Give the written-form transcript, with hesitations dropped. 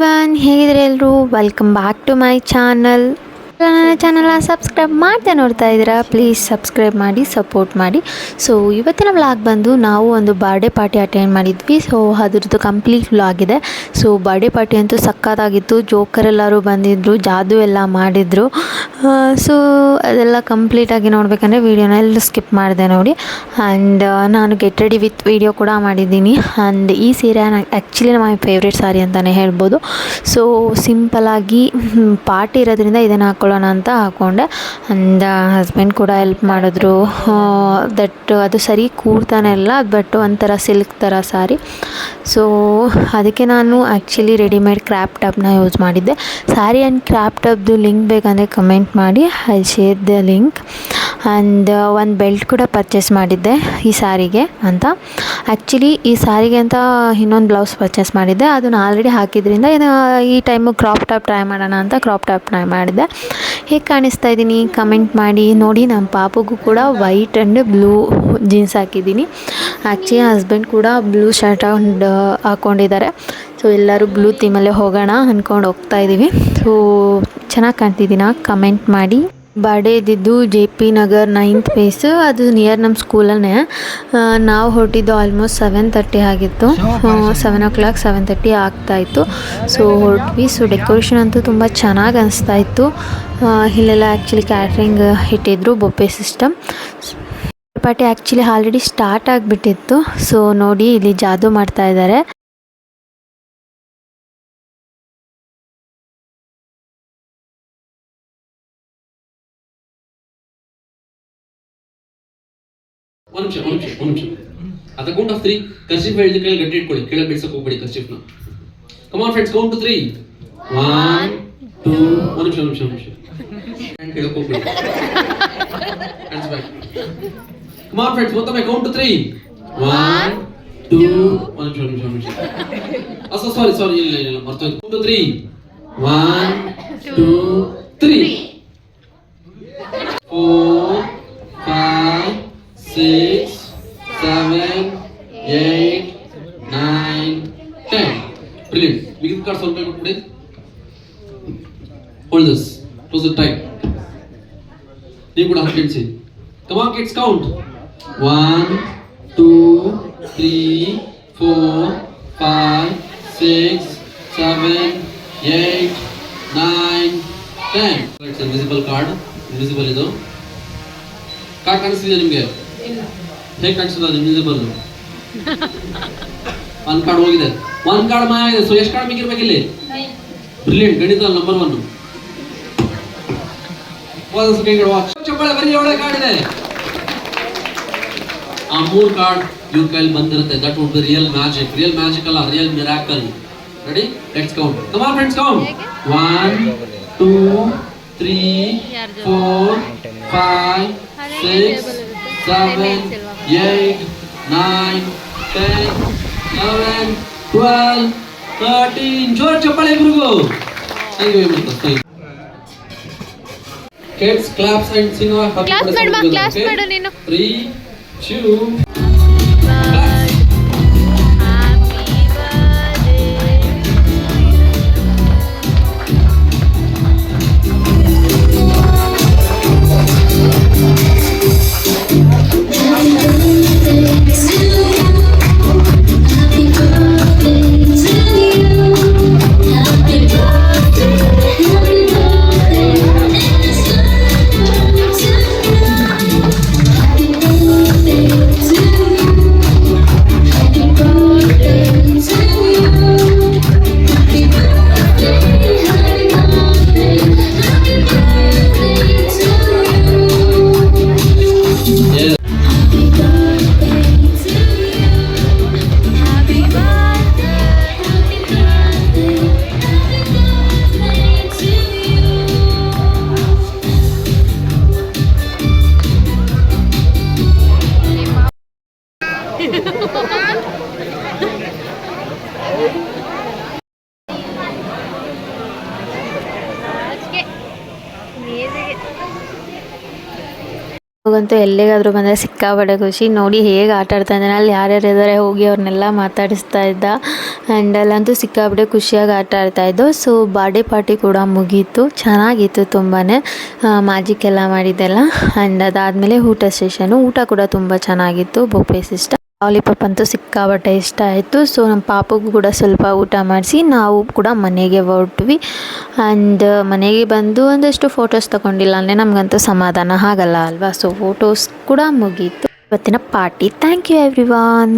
Everyone, ಹೇಗಿದ್ರೆ ಎಲ್ಲರೂ welcome back to my channel. ನನ್ನ ಚಾನಲ್ನ ಸಬ್ಸ್ಕ್ರೈಬ್ ಮಾಡ್ತಾ ನೋಡ್ತಾ ಇದ್ದೀರಾ, ಪ್ಲೀಸ್ ಸಬ್ಸ್ಕ್ರೈಬ್ ಮಾಡಿ, ಸಪೋರ್ಟ್ ಮಾಡಿ. ಸೊ ಇವತ್ತಿನ ವ್ಲಾಗ್ ಬಂದು ನಾವು ಒಂದು ಬರ್ಡೇ ಪಾರ್ಟಿ ಅಟೆಂಡ್ ಮಾಡಿದ್ವಿ. ಸೊ ಅದ್ರದ್ದು ಕಂಪ್ಲೀಟ್ ವ್ಲಾಗ್ ಇದೆ. ಸೊ ಬರ್ಡೇ ಪಾರ್ಟಿ ಅಂತೂ ಸಕ್ಕತ್ತಾಗಿತ್ತು. ಜೋಕರ್ ಎಲ್ಲರೂ ಬಂದಿದ್ದರು, ಜಾದು ಎಲ್ಲ ಮಾಡಿದರು. ಸೊ ಅದೆಲ್ಲ ಕಂಪ್ಲೀಟಾಗಿ ನೋಡಬೇಕಂದ್ರೆ ವೀಡಿಯೋನ ಎಲ್ಲ ಸ್ಕಿಪ್ ಮಾಡಿದೆ ನೋಡಿ. ಆ್ಯಂಡ್ ನಾನು ಗೆಟ್ ರೆಡಿ ವಿತ್ ವೀಡಿಯೋ ಕೂಡ ಮಾಡಿದ್ದೀನಿ. ಆ್ಯಂಡ್ ಈ ಸೀರೆ ಆ್ಯಕ್ಚುಲಿ ಮೈ ಫೇವ್ರೆಟ್ ಸಾರಿ ಅಂತಲೇ ಹೇಳ್ಬೋದು. ಸೊ ಸಿಂಪಲಾಗಿ ಪಾರ್ಟಿ ಇರೋದ್ರಿಂದ ಇದನ್ನು ಹಾಕ್ಕೊಳ್ಳೋಣ ಅಂತ ಹಾಕ್ಕೊಂಡೆ. ಆ್ಯಂಡ್ ಹಸ್ಬೆಂಡ್ ಕೂಡ ಹೆಲ್ಪ್ ಮಾಡಿದ್ರು. ಅದು ಸರಿ ಕೂರ್ತಾನೆ ಇಲ್ಲ, ಬಟ್ ಒಂಥರ ಸಿಲ್ಕ್ ಥರ ಸಾರಿ. ಸೊ ಅದಕ್ಕೆ ನಾನು ಆ್ಯಕ್ಚುಲಿ ರೆಡಿಮೇಡ್ ಕ್ರಾಪ್ ಟಾಪ್ನ ಯೂಸ್ ಮಾಡಿದ್ದೆ. ಸ್ಯಾರಿ ಆ್ಯಂಡ್ ಕ್ರಾಪ್ ಟಾಪ್ದು ಲಿಂಕ್ ಬೇಕಂದರೆ ಕಮೆಂಟ್ ಮಾಡಿ, I share the link. And ಒಂದು ಬೆಲ್ಟ್ ಕೂಡ ಪರ್ಚೇಸ್ ಮಾಡಿದ್ದೆ ಈ ಸ್ಯಾರಿಗೆ ಅಂತ. ಆ್ಯಕ್ಚುಲಿ ಈ ಸ್ಯಾರಿಗೆ ಅಂತ ಇನ್ನೊಂದು ಬ್ಲೌಸ್ ಪರ್ಚೇಸ್ ಮಾಡಿದ್ದೆ, ಅದನ್ನು ಆಲ್ರೆಡಿ ಹಾಕಿದ್ರಿಂದ ಈ ಟೈಮು ಕ್ರಾಪ್ ಟಾಪ್ ಟ್ರೈ ಮಾಡೋಣ ಅಂತ ಕ್ರಾಪ್ ಟಾಪ್ ಟ್ರೈ ಮಾಡಿದ್ದೆ. ಹೇಗೆ ಕಾಣಿಸ್ತಾ ಇದ್ದೀನಿ ಕಮೆಂಟ್ ಮಾಡಿ. ನೋಡಿ, ನಮ್ಮ ಪಾಪಗೂ ಕೂಡ ವೈಟ್ ಆ್ಯಂಡ್ ಬ್ಲೂ ಜೀನ್ಸ್ ಹಾಕಿದ್ದೀನಿ. ಆ್ಯಕ್ಚುಲಿ ಹಸ್ಬೆಂಡ್ ಕೂಡ ಬ್ಲೂ ಶರ್ಟ್ ಹಾಕ್ಕೊಂಡಿದ್ದಾರೆ. ಸೊ ಎಲ್ಲರೂ ಬ್ಲೂ ಥೀಮಲ್ಲೇ ಹೋಗೋಣ ಅಂದ್ಕೊಂಡು ಹೋಗ್ತಾಯಿದ್ದೀವಿ. ಸೊ ಚೆನ್ನಾಗಿ ಕಾಣ್ತಿದ್ದೀನ ಕಮೆಂಟ್ ಮಾಡಿ. ಬರ್ಡೇ ಇದ್ದಿದ್ದು JP ನಗರ್ 9th ಫೇಸ್, ಅದು ನಿಯರ್ ನಮ್ಮ ಸ್ಕೂಲಲ್ಲೇ. ನಾವು ಹೊರಟಿದ್ದು ಆಲ್ಮೋಸ್ಟ್ 7:30 ಆಗಿತ್ತು. 7 o'clock 7:30 ಆಗ್ತಾಯಿತ್ತು. ಸೊ ಹೊರಟ್ವಿ. ಸೊ ಡೆಕೋರೇಷನ್ ಅಂತೂ ತುಂಬ ಚೆನ್ನಾಗಿ ಅನಿಸ್ತಾಯಿತ್ತು. ಇಲ್ಲೆಲ್ಲ ಆ್ಯಕ್ಚುಲಿ ಕ್ಯಾಟ್ರಿಂಗ್ ಇಟ್ಟಿದ್ರು, buffet system. Party actually already start ಆಗಿಬಿಟ್ಟಿತ್ತು. ಸೊ ನೋಡಿ, ಇಲ್ಲಿ ಜಾದು ಮಾಡ್ತಾ ಇದ್ದಾರೆ. ಒಂದು ನಿಮಿಷ at the count of 3 kerchief ಹೇಳಿದ ಕೈಯಲ್ಲಿ ಗಟ್ಟಿ ಇಟ್ಕೊಳ್ಳಿ, ಕೆಳಗೆ ಬಿಡ್ಸಕ್ಕೆ ಹೋಗ್ಬೇಡಿ ಕರ್ಚೀಫ್ನ. Come on friends, count to 3. 1 2 ಒಂದು ನಿಮಿಷ ಹ್ಯಾಂಡ್ ಕೆಳಗೆ ಹೋಗ್ಬೇಡಿ, hands back. Come on friends, ಮತ್ತೊಮ್ಮೆ ಕೌಂಟ್ ಟು 3. 1 2 ಒಂದು ನಿಮಿಷ ಸಾರಿ ಇಲ್ಲ ಮರ್ತೋಯ್ತು. Count to 3. 1 2 3 4 5 6 7 8 9 10. Brilliant. Begin the cards all today. Hold this. Close it tight. You could have kids in. Come on kids, count. 1 2 3 4 5 6 7 8 9 10. It's a invisible card. Invisible idu. Card ಕಾಣಿಸ್ತಿದೆ ನಿಮಗೆ? ಹೇಗೆ ಕಾಣಿಸ್ತದ? Invisible. ಒಂದು card ಹೋಗಿದೆ, ಒಂದು card ಮಾಯ ಇದೆ. So ಎಷ್ಟು card ಬೇಕಿರ್ಬೇಕು ಇಲ್ಲಿ? Brilliant. ಗಣಿತ ನಂಬರ್ 1. ಚಪ್ಪಳೆ ಬರೀ 7 ಕಾರ್ಡ್ ಇದೆ. ಆ 3 ಕಾರ್ಡ್ ಇವ್ರ ಕೈಯಲ್ಲಿ ಬಂದಿರುತ್ತೆ. That would be real magic. Real magic ಅಲ್ಲ, real miracle. Ready? Let's count. Come on friends, count. 1 2 3 4 5 6 7 8 9 10 11 12 13. ಜೋರ್ ಚಪ್ಪಾಳೆ ಇಬ್ರಿಗೂ. Kids claps and sing our happy birthday. Class ಮಾಡು ನೀನು. 3 2 to ಅಂತೂ ಎಲ್ಲಿಗಾದರೂ ಬಂದರೆ ಸಿಕ್ಕಾಪಟ್ಟೆ ಖುಷಿ. ನೋಡಿ ಹೇಗೆ ಆಟ ಆಡ್ತಾ ಇದ್ದಾನೆ, ಅಲ್ಲಿ ಯಾರ್ಯಾರು ಇದ್ದಾರೆ ಹೋಗಿ ಅವ್ರನ್ನೆಲ್ಲ ಮಾತಾಡಿಸ್ತಾ ಇದ್ದ. ಆ್ಯಂಡ್ ಅಲ್ಲಂತೂ ಸಿಕ್ಕಾಪಟ್ಟೆ ಖುಷಿಯಾಗಿ ಆಟ ಆಡ್ತಾಯಿದ್ದು. ಸೊ ಬರ್ಡೇ ಪಾರ್ಟಿ ಕೂಡ ಮುಗೀತು, ಚೆನ್ನಾಗಿತ್ತು ತುಂಬಾ. ಮ್ಯಾಜಿಕ್ ಎಲ್ಲ ಮಾಡಿದ್ದೆಲ್ಲ. ಆ್ಯಂಡ್ ಅದಾದಮೇಲೆ ಊಟ ಸೆಷನು, ಊಟ ಕೂಡ ತುಂಬ ಚೆನ್ನಾಗಿತ್ತು. Buffet system. ಲಾಲಿಪಾಪ್ ಅಂತೂ ಸಿಕ್ಕಾಪಟ್ಟೆ ಇಷ್ಟ ಆಯಿತು. ಸೊ ನಮ್ಮ ಪಾಪಗೂ ಕೂಡ ಸ್ವಲ್ಪ ಊಟ ಮಾಡಿಸಿ ನಾವು ಕೂಡ ಮನೆಗೆ ಹೊರಟ್ವಿ. ಆ್ಯಂಡ್ ಮನೆಗೆ ಬಂದು ಒಂದಷ್ಟು ಫೋಟೋಸ್ ತೊಗೊಂಡಿಲ್ಲ ಅಂದರೆ ನಮಗಂತೂ ಸಮಾಧಾನ ಆಗಲ್ಲ ಅಲ್ವಾ. ಸೊ ಫೋಟೋಸ್ ಕೂಡ ಮುಗೀತು ಇವತ್ತಿನ ಪಾರ್ಟಿ. Thank you everyone.